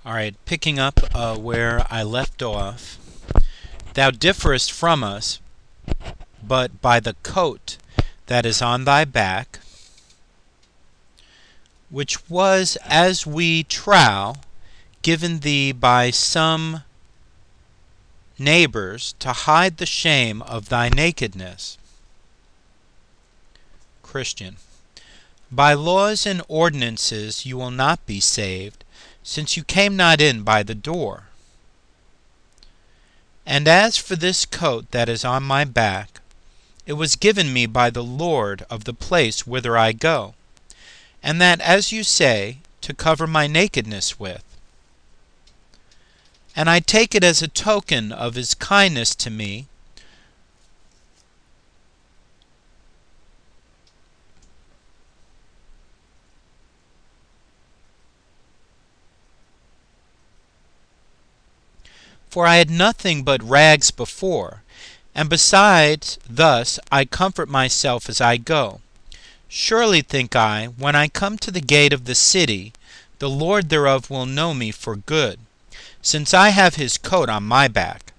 All right, picking up where I left off. Thou differest from us, but by the coat that is on thy back, which was, as we trow, given thee by some neighbors to hide the shame of thy nakedness. Christian. By laws and ordinances you will not be saved, since you came not in by the door. And as for this coat that is on my back, it was given me by the Lord of the place whither I go, and that, as you say, to cover my nakedness with. And I take it as a token of his kindness to me, for I had nothing but rags before, and besides thus I comfort myself as I go. Surely, think I, when I come to the gate of the city, the Lord thereof will know me for good, since I have his coat on my back,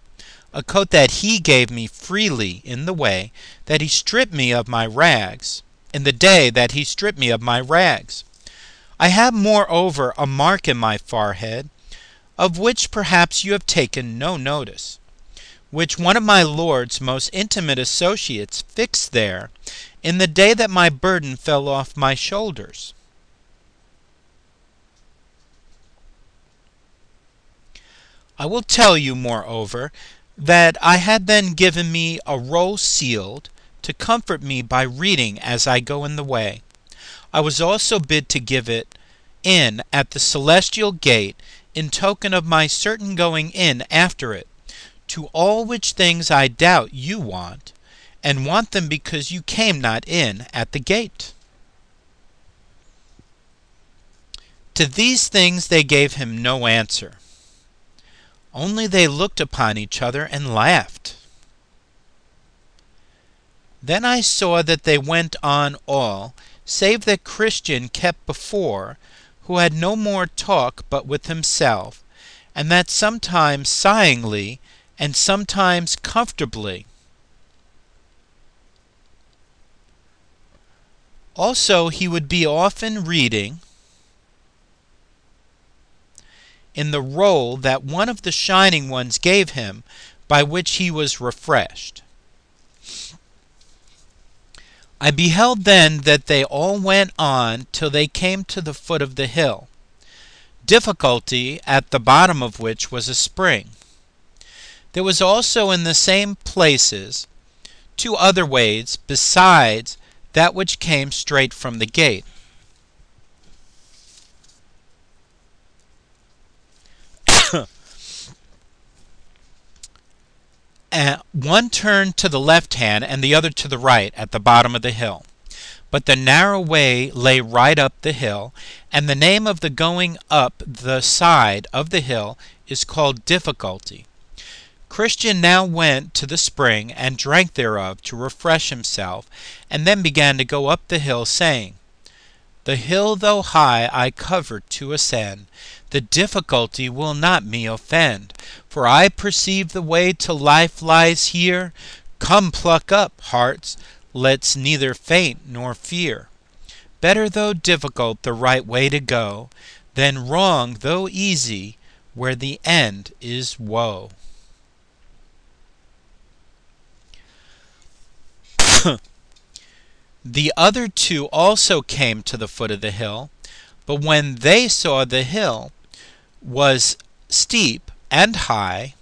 a coat that he gave me freely in the way that he stripped me of my rags, in the day that he stripped me of my rags. I have moreover a mark in my forehead, of which perhaps you have taken no notice, which one of my Lord's most intimate associates fixed there in the day that my burden fell off my shoulders. I will tell you, moreover, that I had then given me a roll sealed, to comfort me by reading as I go in the way. I was also bid to give it in at the celestial gate, in token of my certain going in after it, to all which things I doubt you want, and want them because you came not in at the gate. To these things they gave him no answer, only they looked upon each other and laughed. Then I saw that they went on all, save that Christian kept before, who had no more talk but with himself, and that sometimes sighingly, and sometimes comfortably. Also he would be often reading in the roll that one of the shining ones gave him, by which he was refreshed. I beheld then that they all went on till they came to the foot of the hill, Difficulty, at the bottom of which was a spring. There was also in the same places two other ways besides that which came straight from the gate. One turned to the left hand and the other to the right at the bottom of the hill. But the narrow way lay right up the hill, and the name of the going up the side of the hill is called Difficulty. Christian now went to the spring and drank thereof to refresh himself, and then began to go up the hill, saying, The hill though high I cover to ascend, the difficulty will not me offend, for I perceive the way to life lies here. Come, pluck up, hearts, let's neither faint nor fear. Better though difficult the right way to go, than wrong though easy, where the end is woe. The other two also came to the foot of the hill, but when they saw the hill was steep and high,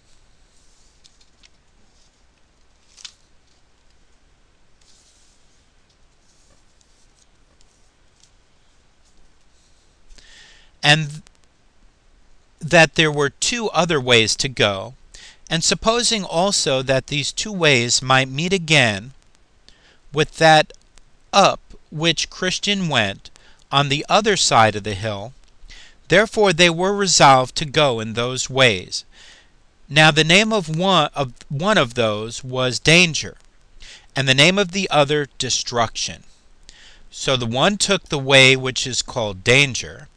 and that there were two other ways to go, and supposing also that these two ways might meet again with that up which Christian went on the other side of the hill, therefore they were resolved to go in those ways. Now the name of one of those was Danger, and the name of the other Destruction. So the one took the way which is called Danger,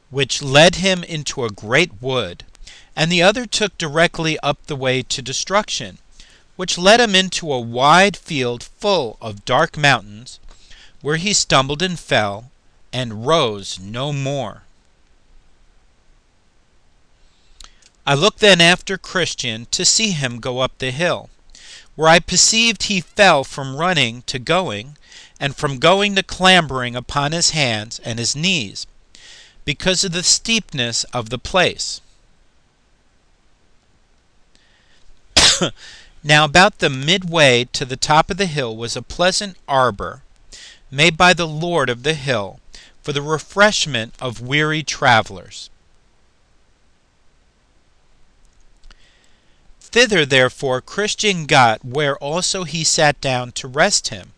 which led him into a great wood, and the other took directly up the way to destruction, which led him into a wide field full of dark mountains, where he stumbled and fell, and rose no more. I looked then after Christian to see him go up the hill, where I perceived he fell from running to going, and from going to clambering upon his hands and his knees, because of the steepness of the place. Now about the midway to the top of the hill was a pleasant arbor, made by the Lord of the hill, for the refreshment of weary travelers. Thither therefore Christian got, where also he sat down to rest him.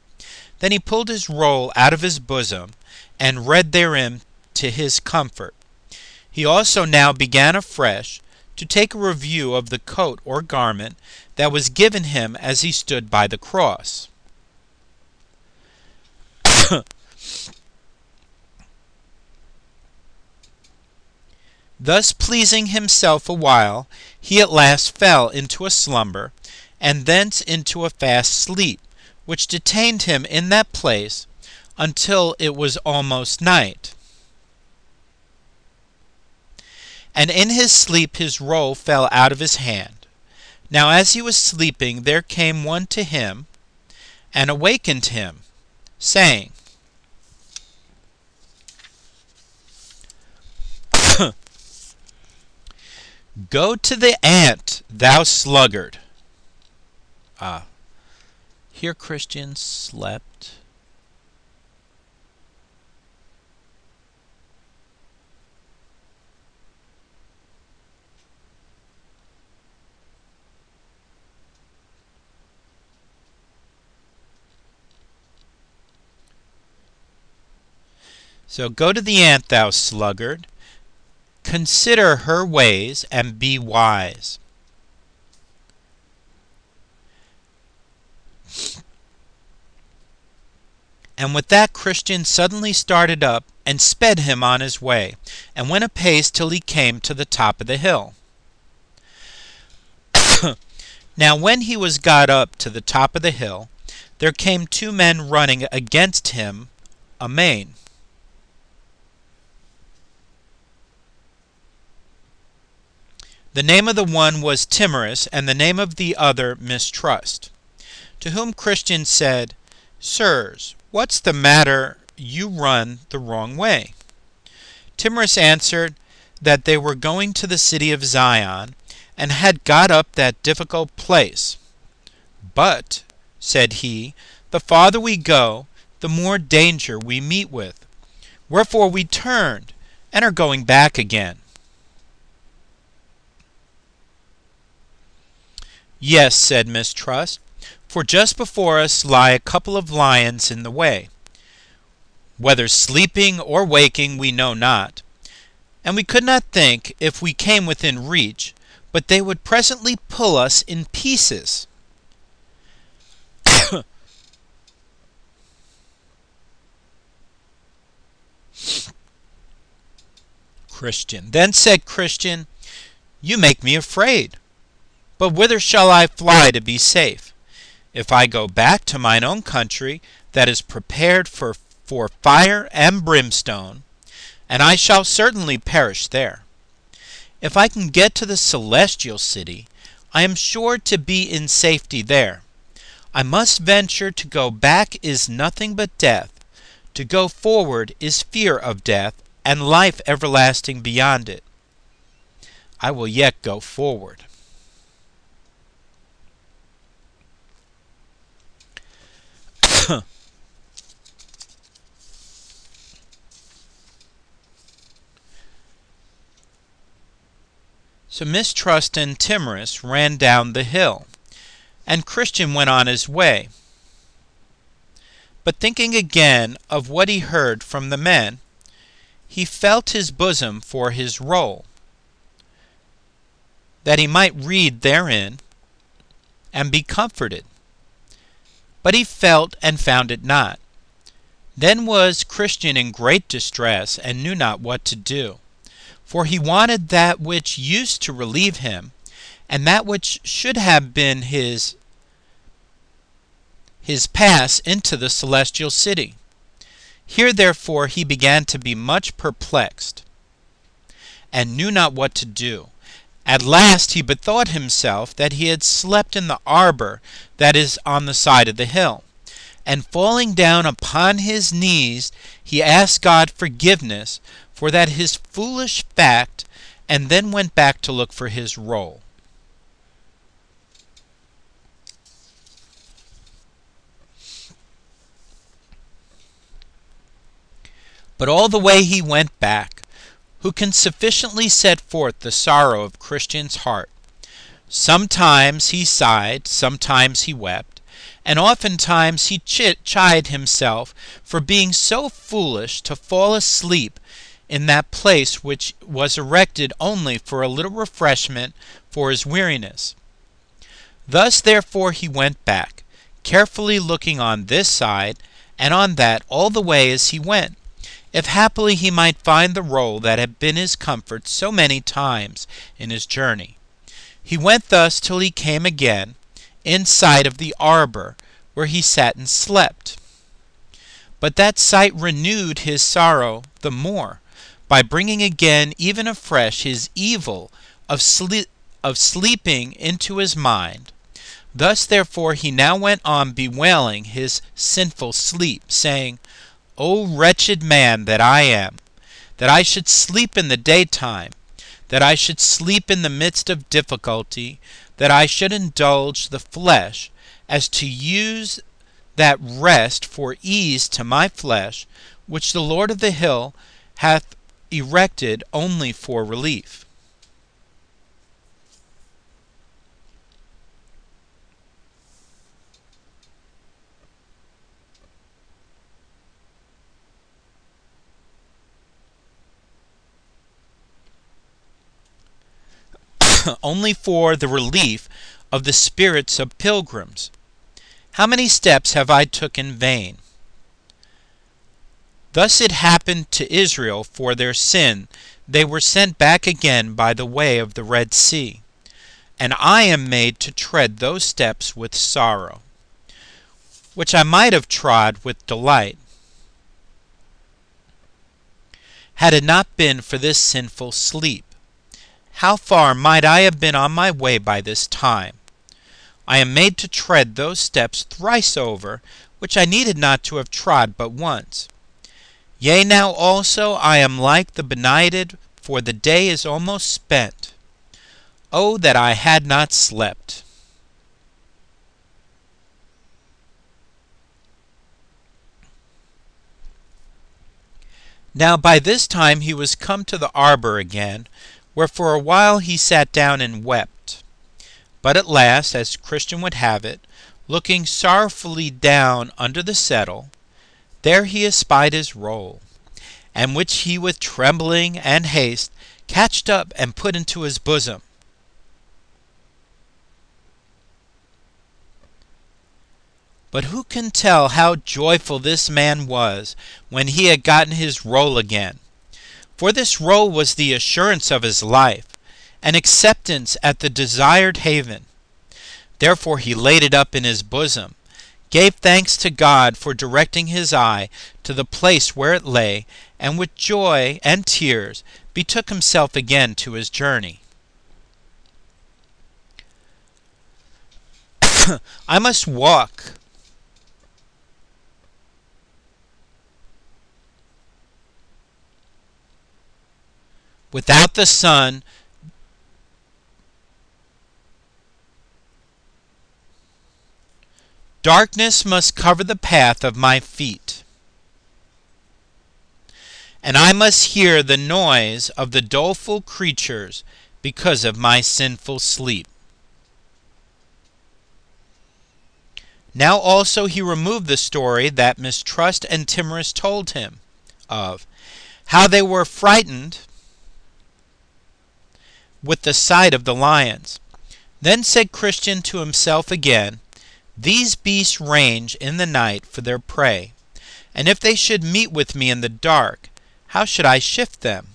Then he pulled his roll out of his bosom, and read therein to his comfort. He also now began afresh to take a review of the coat or garment that was given him as he stood by the cross. Thus pleasing himself a while, he at last fell into a slumber, and thence into a fast sleep, which detained him in that place until it was almost night. And in his sleep his roll fell out of his hand. Now as he was sleeping, there came one to him, and awakened him, saying, Go to the ant, thou sluggard. Here Christian slept. So go to the ant, thou sluggard. Consider her ways and be wise. And with that Christian suddenly started up and sped him on his way, and went apace till he came to the top of the hill. Now when he was got up to the top of the hill, there came two men running against him amain. The name of the one was Timorous, and the name of the other Mistrust. To whom Christian said, Sirs, what's the matter? You run the wrong way. Timorous answered that they were going to the city of Zion, and had got up that difficult place. But, said he, the farther we go, the more danger we meet with. Wherefore we turned, and are going back again. Yes, said Mistrust, for just before us lie a couple of lions in the way, whether sleeping or waking we know not, and we could not think, if we came within reach, but they would presently pull us in pieces. Christian. Then said Christian, You make me afraid. But whither shall I fly to be safe? If I go back to mine own country, that is prepared for fire and brimstone, and I shall certainly perish there. If I can get to the celestial city, I am sure to be in safety there. I must venture to go back is nothing but death. To go forward is fear of death, and life everlasting beyond it. I will yet go forward. So Mistrust and Timorous ran down the hill, and Christian went on his way. But thinking again of what he heard from the men, he felt his bosom for his roll, that he might read therein and be comforted. But he felt and found it not. Then was Christian in great distress, and knew not what to do. For he wanted that which used to relieve him, and that which should have been his pass into the celestial city. Here therefore he began to be much perplexed, and knew not what to do. At last he bethought himself that he had slept in the arbor that is on the side of the hill, and falling down upon his knees, he asked God forgiveness for that his foolish fact, and then went back to look for his roll. But all the way he went back, who can sufficiently set forth the sorrow of Christian's heart? Sometimes he sighed, sometimes he wept, and oftentimes he chid himself for being so foolish to fall asleep in that place which was erected only for a little refreshment for his weariness. Thus therefore he went back, carefully looking on this side and on that all the way as he went, if happily he might find the roll that had been his comfort so many times in his journey. He went thus till he came again in sight of the arbor where he sat and slept. But that sight renewed his sorrow the more, by bringing again even afresh his evil of sleeping into his mind. Thus therefore he now went on bewailing his sinful sleep, saying, O wretched man that I am, that I should sleep in the daytime, that I should sleep in the midst of difficulty, that I should indulge the flesh, as to use that rest for ease to my flesh, which the Lord of the hill hath erected only for relief. Only for the relief of the spirits of pilgrims. How many steps have I took in vain? Thus it happened to Israel for their sin. They were sent back again by the way of the Red Sea, and I am made to tread those steps with sorrow, which I might have trod with delight, had it not been for this sinful sleep. How far might I have been on my way by this time? I am made to tread those steps thrice over, which I needed not to have trod but once. Yea, now also I am like the benighted, for the day is almost spent. Oh, that I had not slept! Now by this time he was come to the arbor again, where for a while he sat down and wept. But at last, as Christian would have it, looking sorrowfully down under the settle, there he espied his roll, and which he with trembling and haste catched up and put into his bosom. But who can tell how joyful this man was when he had gotten his roll again? For this roll was the assurance of his life, an acceptance at the desired haven. Therefore he laid it up in his bosom, gave thanks to God for directing his eye to the place where it lay, and with joy and tears betook himself again to his journey. I must walk without the sun, darkness must cover the path of my feet, and I must hear the noise of the doleful creatures because of my sinful sleep. Now also he removed the story that Mistrust and Timorous told him of, how they were frightened with the sight of the lions. Then said Christian to himself again, These beasts range in the night for their prey, and if they should meet with me in the dark, how should I shift them?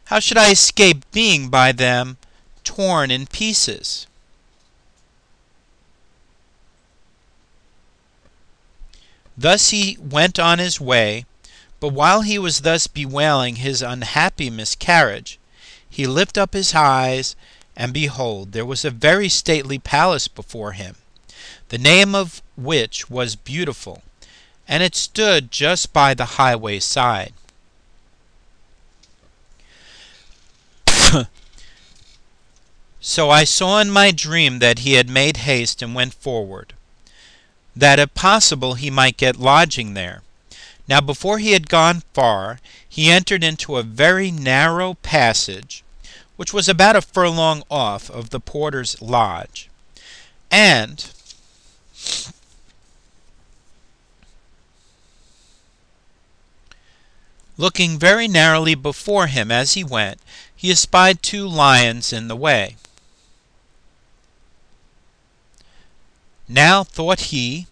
How should I escape being by them torn in pieces? Thus he went on his way, but while he was thus bewailing his unhappy miscarriage, he lifted up his eyes, and behold, there was a very stately palace before him, the name of which was Beautiful, and it stood just by the highway side. So I saw in my dream that he had made haste and went forward, that if possible he might get lodging there. Now before he had gone far, he entered into a very narrow passage, which was about a furlong off of the porter's lodge, and looking very narrowly before him as he went, he espied 2 lions in the way. Now, thought he,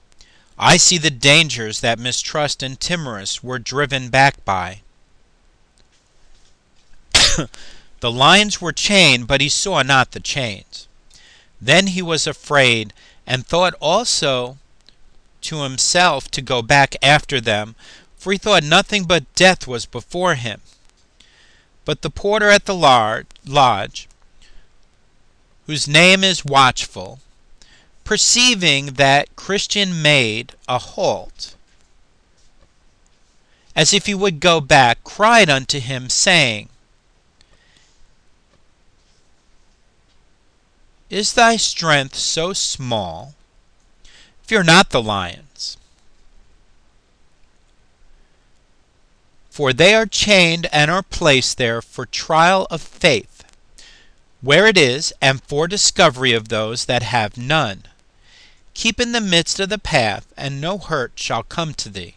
I see the dangers that Mistrust and Timorous were driven back by. The lions were chained, but he saw not the chains. Then he was afraid, and thought also to himself to go back after them, for he thought nothing but death was before him. But the porter at the lodge, whose name is Watchful, perceiving that Christian made a halt, as if he would go back, cried unto him, saying, Is thy strength so small? Fear not the lions, for they are chained and are placed there for trial of faith, where it is, and for discovery of those that have none. Keep in the midst of the path, and no hurt shall come to thee.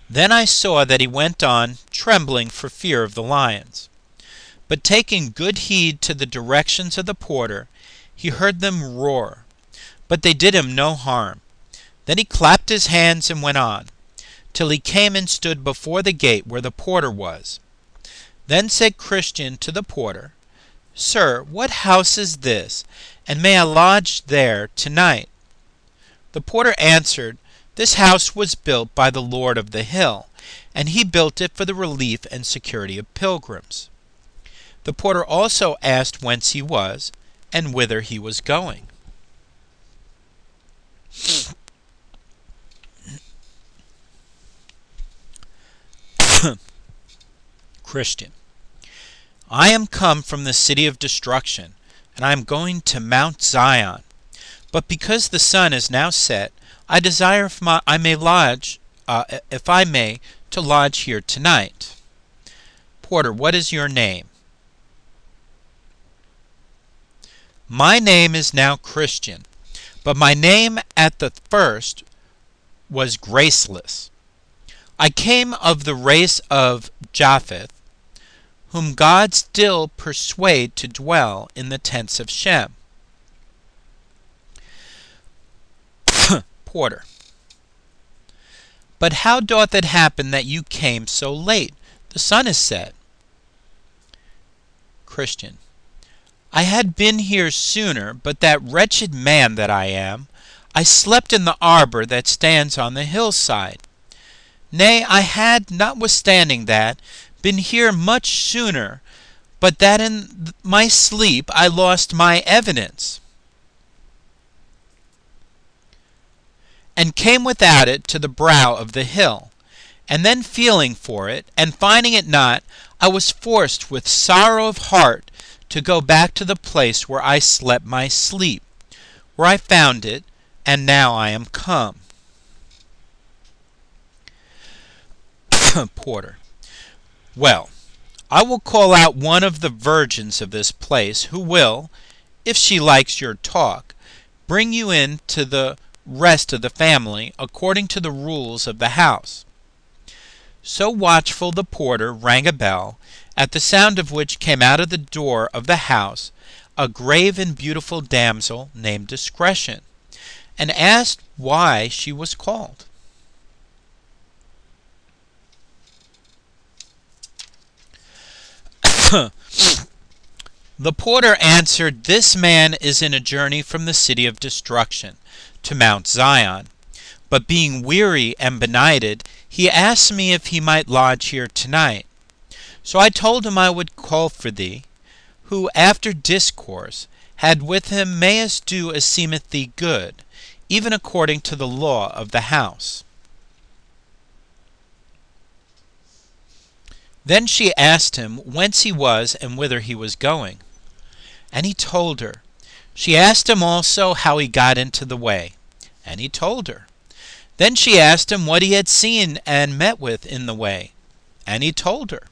Then I saw that he went on, trembling for fear of the lions. But taking good heed to the directions of the porter, he heard them roar, but they did him no harm. Then he clapped his hands and went on, till he came and stood before the gate where the porter was. Then said Christian to the porter, Sir, what house is this, and may I lodge there tonight? The porter answered, This house was built by the Lord of the hill, and he built it for the relief and security of pilgrims. The porter also asked whence he was, and whither he was going. Christian. I am come from the city of destruction, and I am going to Mount Zion. But because the sun is now set, I desire if I may to lodge here tonight. Porter, what is your name? My name is now Christian, but my name at the first was Graceless. I came of the race of Japheth, whom God still persuade to dwell in the tents of Shem. Porter. But how doth it happen that you came so late? The sun is set. Christian. I had been here sooner, but that wretched man that I am, I slept in the arbor that stands on the hillside. Nay, I had, notwithstanding that, been here much sooner, but that in my sleep I lost my evidence, and came without it to the brow of the hill, and then feeling for it, and finding it not, I was forced with sorrow of heart to go back to the place where I slept my sleep, where I found it, and now I am come. Porter. Well, I will call out one of the virgins of this place, who will, if she likes your talk, bring you in to the rest of the family, according to the rules of the house. So Watchful the porter rang a bell, at the sound of which came out of the door of the house a grave and beautiful damsel named Discretion, and asked why she was called. The porter answered, "This man is in a journey from the city of destruction to Mount Zion, but being weary and benighted, he asked me if he might lodge here tonight. So I told him I would call for thee, who after discourse had with him, mayest do as seemeth thee good, even according to the law of the house." Then she asked him whence he was and whither he was going. And he told her. She asked him also how he got into the way. And he told her. Then she asked him what he had seen and met with in the way. And he told her.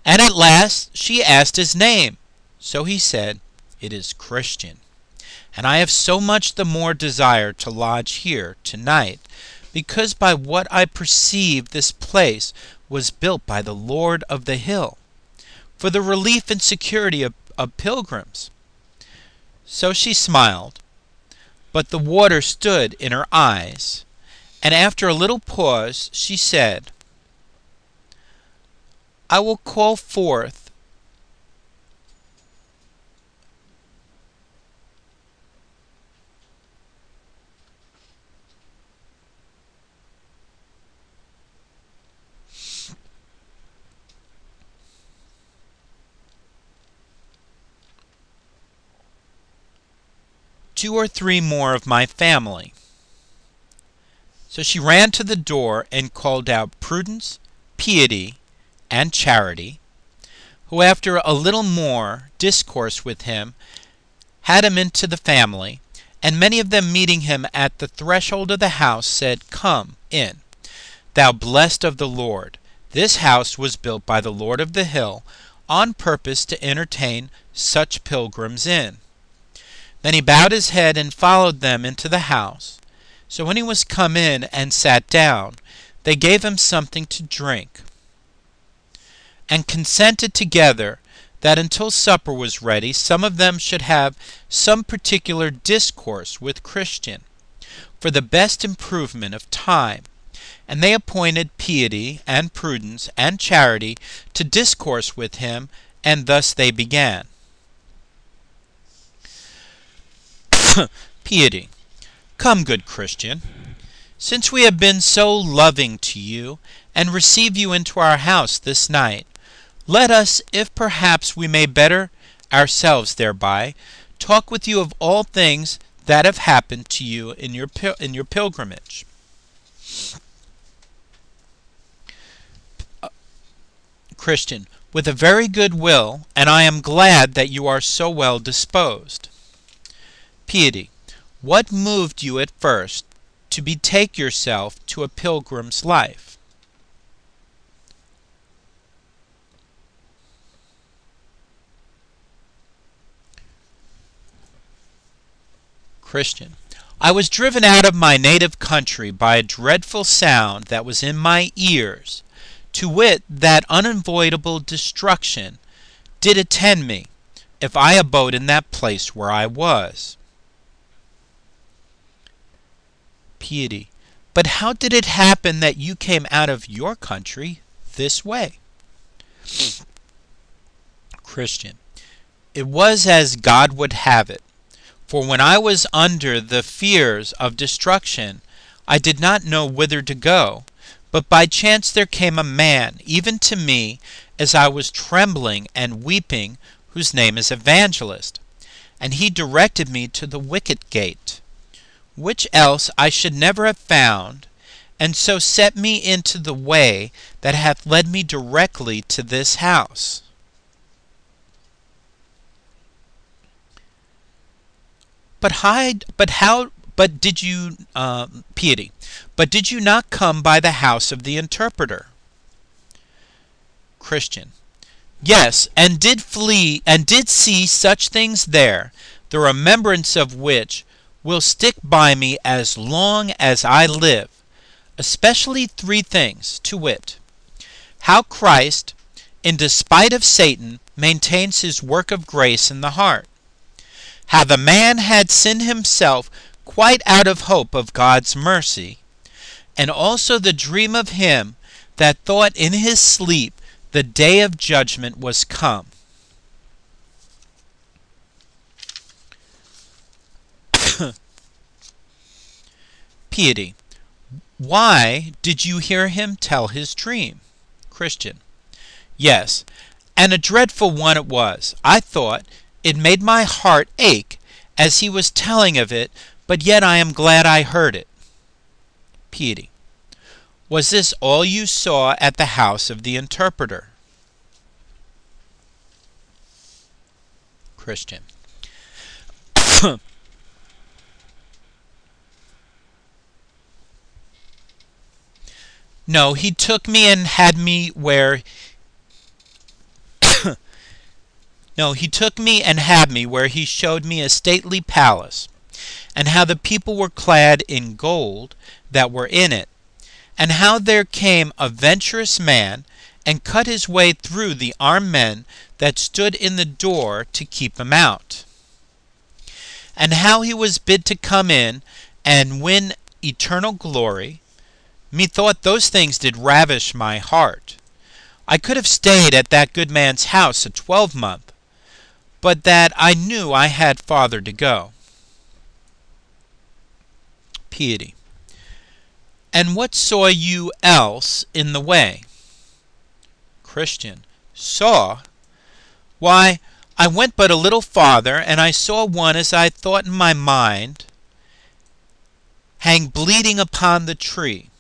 And at last she asked his name. So he said, "It is Christian. And I have so much the more desire to lodge here tonight, because by what I perceive this place was built by the Lord of the hill, for the relief and security of pilgrims." So she smiled, but the water stood in her eyes, and after a little pause she said, "I will call forth two or three more of my family." So she ran to the door and called out Prudence, Piety, and Charity, who after a little more discourse with him had him into the family, and many of them meeting him at the threshold of the house said, "Come in, thou blessed of the Lord. This house was built by the Lord of the hill on purpose to entertain such pilgrims in." Then he bowed his head and followed them into the house. So when he was come in and sat down, they gave him something to drink, and consented together that until supper was ready, some of them should have some particular discourse with Christian, for the best improvement of time. And they appointed Piety and Prudence and Charity to discourse with him, and thus they began. Piety. "Come, good Christian, since we have been so loving to you, and receive you into our house this night, let us, if perhaps we may better ourselves thereby, talk with you of all things that have happened to you in your pilgrimage." Christian. "With a very good will, and I am glad that you are so well disposed." Piety. "What moved you at first to betake yourself to a pilgrim's life?" Christian. "I was driven out of my native country by a dreadful sound that was in my ears, to wit, that unavoidable destruction did attend me if I abode in that place where I was." Piety. "But how did it happen that you came out of your country this way?" Christian. "It was as God would have it. For when I was under the fears of destruction, I did not know whither to go, but by chance there came a man, even to me, as I was trembling and weeping, whose name is Evangelist, and he directed me to the wicket gate, which else I should never have found, and so set me into the way that hath led me directly to this house." But did you, Piety, but did you not come by the house of the interpreter?" Christian. "Yes, and did flee, and did see such things there, the remembrance of which will stick by me as long as I live, especially three things, to wit, how Christ, in despite of Satan, maintains his work of grace in the heart, how the man had sinned himself quite out of hope of God's mercy, and also the dream of him that thought in his sleep the day of judgment was come, Piety. Why did you hear him tell his dream? Christian. Yes, and a dreadful one it was. I thought it made my heart ache as he was telling of it, but yet I am glad I heard it. Piety. Was this all you saw at the house of the interpreter? Christian. No, he took me and had me where he showed me a stately palace, and how the people were clad in gold that were in it, and how there came a venturous man and cut his way through the armed men that stood in the door to keep him out, and how he was bid to come in and win eternal glory. Methought those things did ravish my heart. I could have stayed at that good man's house a 12-month, but that I knew I had farther to go. Piety. And what saw you else in the way? Christian. Saw? Why, I went but a little farther, and I saw one, as I thought in my mind, hang bleeding upon the tree,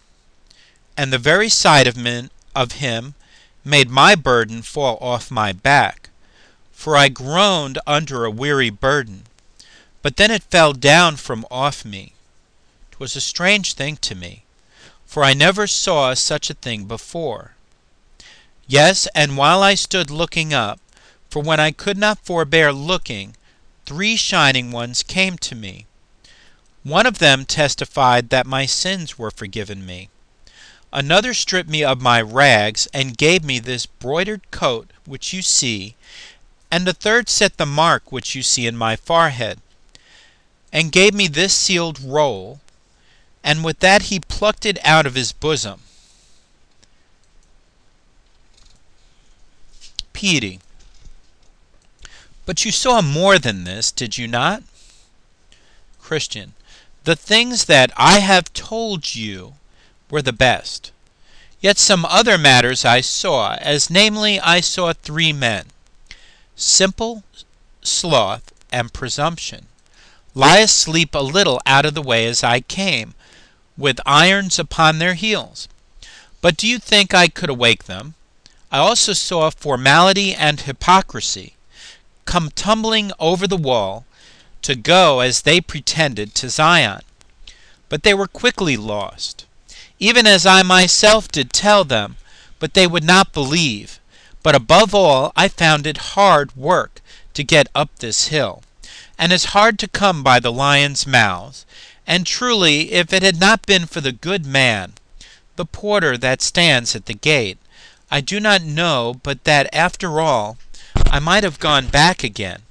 and the very sight of him made my burden fall off my back, for I groaned under a weary burden, but then it fell down from off me. 'Twas a strange thing to me, for I never saw such a thing before. Yes, and while I stood looking up, for when I could not forbear looking, 3 shining ones came to me. One of them testified that my sins were forgiven me. Another stripped me of my rags and gave me this broidered coat which you see, and the third set the mark which you see in my forehead, and gave me this sealed roll, and with that he plucked it out of his bosom. Piety. But you saw more than this, did you not? Christian. The things that I have told you were the best. Yet some other matters I saw, as namely I saw 3 men, simple, sloth, and presumption, lie asleep a little out of the way as I came, with irons upon their heels. But do you think I could awake them? I also saw formality and hypocrisy come tumbling over the wall to go, as they pretended, to Zion. But they were quickly lost, even as I myself did tell them, but they would not believe. But above all, I found it hard work to get up this hill, and as hard to come by the lions' mouths. And truly, if it had not been for the good man, the porter that stands at the gate, I do not know but that after all I might have gone back again.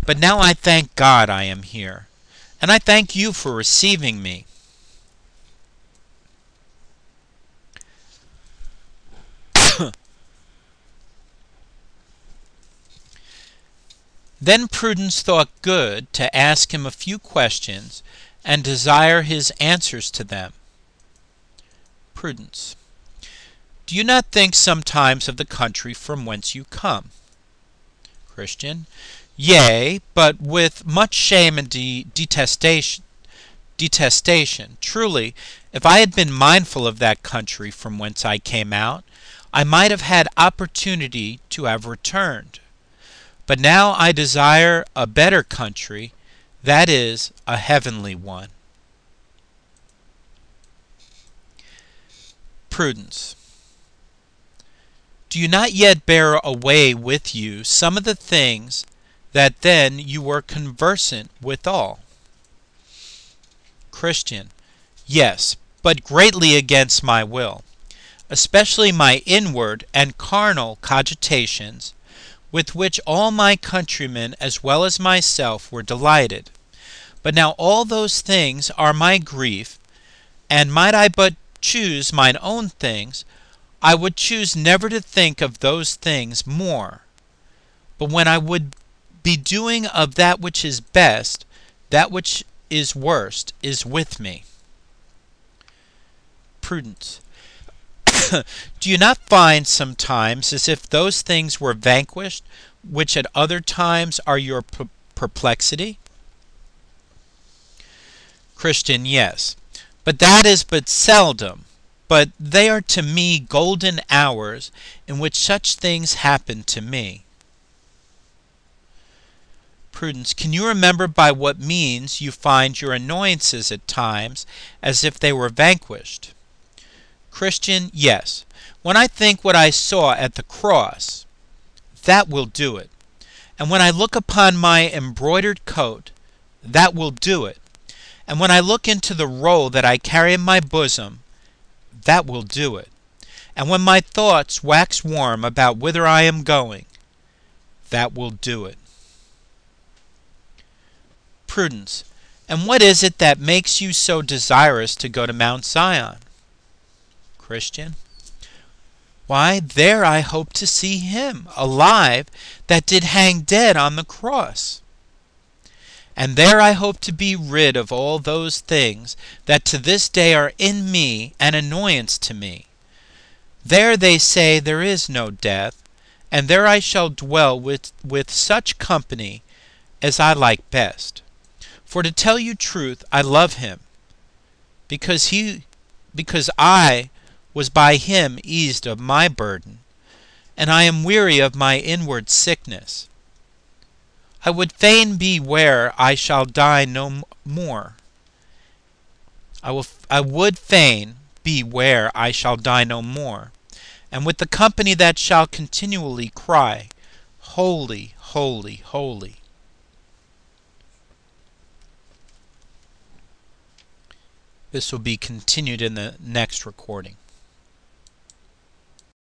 But now I thank God I am here, and I thank you for receiving me. Then Prudence thought good to ask him a few questions and desire his answers to them. Prudence. Do you not think sometimes of the country from whence you come? Christian. Yea, but with much shame and detestation. Truly, if I had been mindful of that country from whence I came out, I might have had opportunity to have returned. But now I desire a better country, that is, a heavenly one. Prudence. Do you not yet bear away with you some of the things that then you were conversant withal? Christian. Yes, but greatly against my will, especially my inward and carnal cogitations, with which all my countrymen as well as myself were delighted. But now all those things are my grief, and might I but choose mine own things, I would choose never to think of those things more. But when I would be doing of that which is best, that which is worst is with me. Prudence. Do you not find sometimes as if those things were vanquished, which at other times are your perplexity? Christian. Yes, but that is but seldom. But they are to me golden hours in which such things happen to me. Prudence. Can you remember by what means you find your annoyances at times as if they were vanquished? Christian. Yes. When I think what I saw at the cross, that will do it. And when I look upon my embroidered coat, that will do it. And when I look into the roll that I carry in my bosom, that will do it. And when my thoughts wax warm about whither I am going, that will do it. Prudence. And what is it that makes you so desirous to go to Mount Zion? Christian. Why, there I hope to see him alive that did hang dead on the cross. And there I hope to be rid of all those things that to this day are in me an annoyance to me. There they say there is no death, and there I shall dwell with such company as I like best. For to tell you truth, I love him, because I was by him eased of my burden, and I am weary of my inward sickness. I would fain be where I shall die no more. I would fain be where I shall die no more, and with the company that shall continually cry, Holy, holy, holy. This will be continued in the next recording.